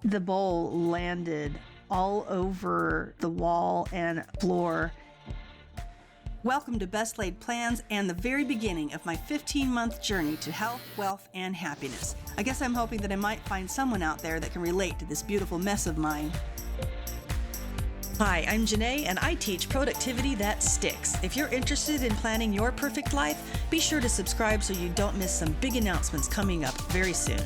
The bowl landed all over the wall and floor. Welcome to Best Laid Plans and the very beginning of my 15-month journey to health, wealth, and happiness. I guess I'm hoping that I might find someone out there that can relate to this beautiful mess of mine. Hi, I'm Janae, and I teach productivity that sticks. If you're interested in planning your perfect life, be sure to subscribe so you don't miss some big announcements coming up very soon.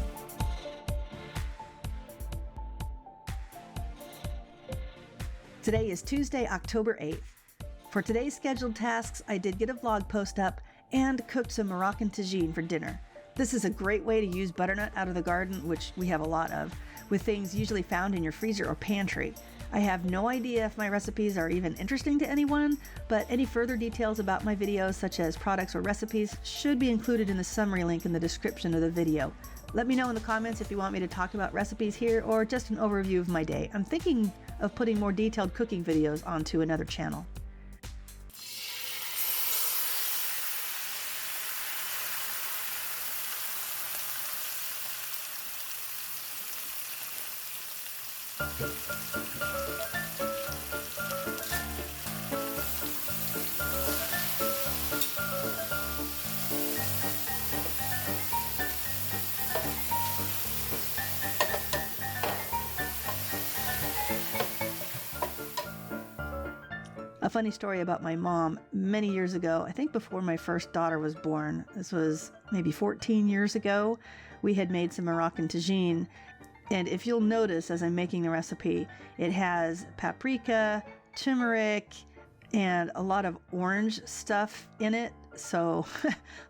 Today is Tuesday, October 8th. For today's scheduled tasks, I did get a vlog post up and cooked some Moroccan tagine for dinner. This is a great way to use butternut out of the garden, which we have a lot of, with things usually found in your freezer or pantry. I have no idea if my recipes are even interesting to anyone, but any further details about my videos, such as products or recipes, should be included in the summary link in the description of the video. Let me know in the comments if you want me to talk about recipes here or just an overview of my day. I'm thinking of putting more detailed cooking videos onto another channel. A funny story about my mom. Many years ago, I think before my first daughter was born, this was maybe 14 years ago, we had made some Moroccan tagine. And if you'll notice as I'm making the recipe, it has paprika, turmeric, and a lot of orange stuff in it. So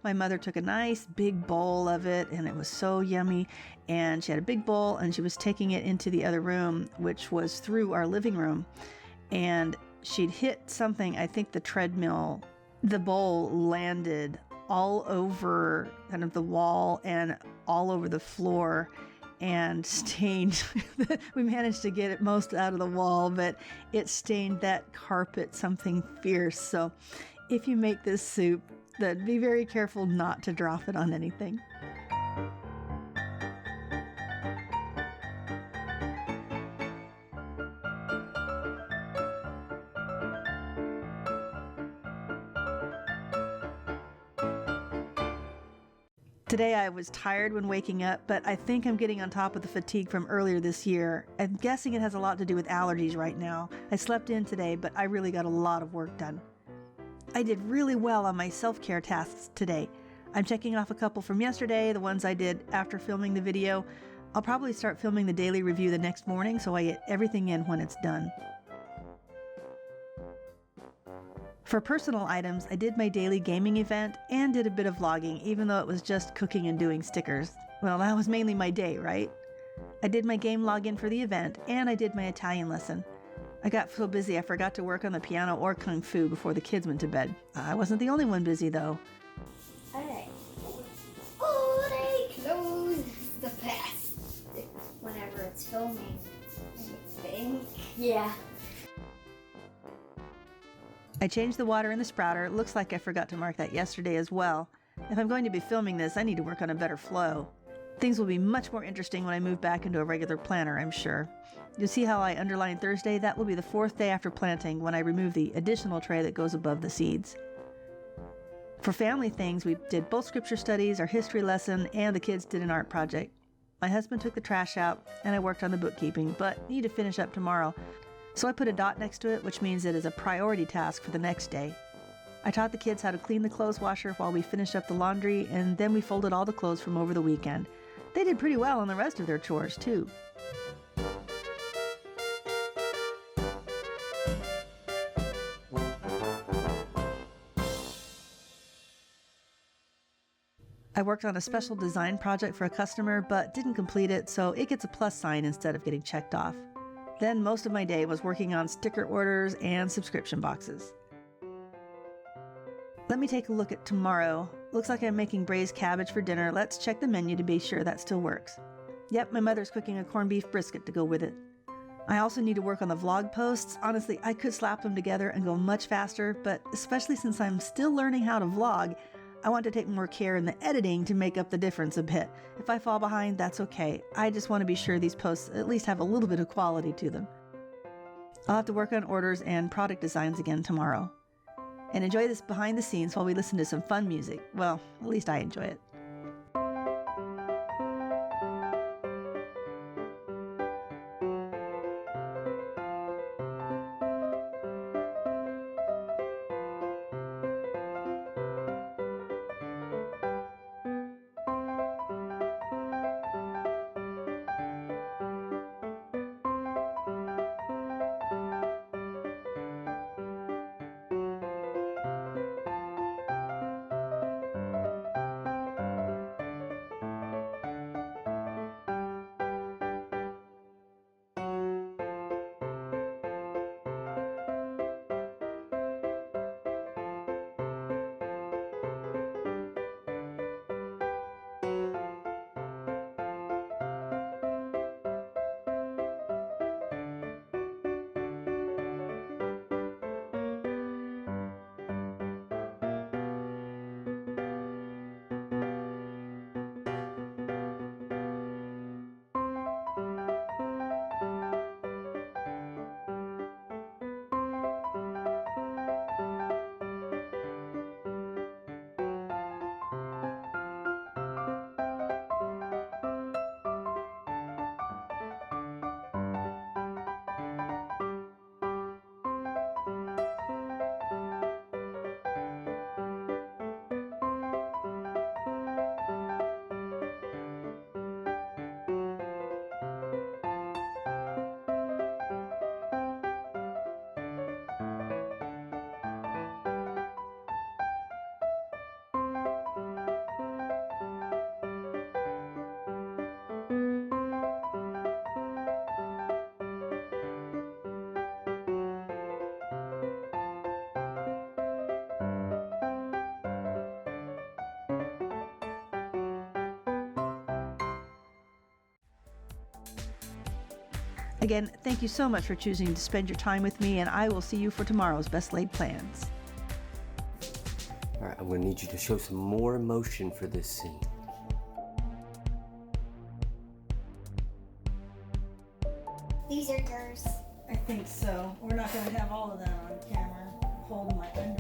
my mother took a nice big bowl of it, and it was so yummy. And she had a big bowl, and she was taking it into the other room, which was through our living room. And she'd hit something, I think the treadmill. The bowl landed all over kind of the wall and all over the floor and stained. We managed to get it most out of the wall, but it stained that carpet something fierce. So if you make this soup, then be very careful not to drop it on anything. Today I was tired when waking up, but I think I'm getting on top of the fatigue from earlier this year. I'm guessing it has a lot to do with allergies right now. I slept in today, but I really got a lot of work done. I did really well on my self-care tasks today. I'm checking off a couple from yesterday, the ones I did after filming the video. I'll probably start filming the daily review the next morning so I get everything in when it's done. For personal items, I did my daily gaming event and did a bit of vlogging, even though it was just cooking and doing stickers. Well, that was mainly my day, right? I did my game login for the event, and I did my Italian lesson. I got so busy I forgot to work on the piano or kung fu before the kids went to bed. I wasn't the only one busy, though. Alright. Oh, they close the best. Whenever it's filming, I think. Yeah. I changed the water in the sprouter. Looks like I forgot to mark that yesterday as well. If I'm going to be filming this, I need to work on a better flow. Things will be much more interesting when I move back into a regular planter, I'm sure. You'll see how I underline Thursday. That will be the 4th day after planting when I remove the additional tray that goes above the seeds. For family things, we did both scripture studies, our history lesson, and the kids did an art project. My husband took the trash out, and I worked on the bookkeeping, but need to finish up tomorrow. So I put a dot next to it, which means it is a priority task for the next day. I taught the kids how to clean the clothes washer while we finished up the laundry, and then we folded all the clothes from over the weekend. They did pretty well on the rest of their chores, too. I worked on a special design project for a customer, but didn't complete it, so it gets a plus sign instead of getting checked off. Then most of my day was working on sticker orders and subscription boxes. Let me take a look at tomorrow. Looks like I'm making braised cabbage for dinner. Let's check the menu to be sure that still works. Yep, my mother's cooking a corned beef brisket to go with it. I also need to work on the vlog posts. Honestly, I could slap them together and go much faster, but especially since I'm still learning how to vlog, I want to take more care in the editing to make up the difference a bit. If I fall behind, that's okay. I just want to be sure these posts at least have a little bit of quality to them. I'll have to work on orders and product designs again tomorrow. And enjoy this behind the scenes while we listen to some fun music. Well, at least I enjoy it. Again, thank you so much for choosing to spend your time with me, and I will see you for tomorrow's Best Laid Plans. All right, I'm going to need you to show some more emotion for this scene. These are yours. I think so. We're not going to have all of that on camera. Holding my under.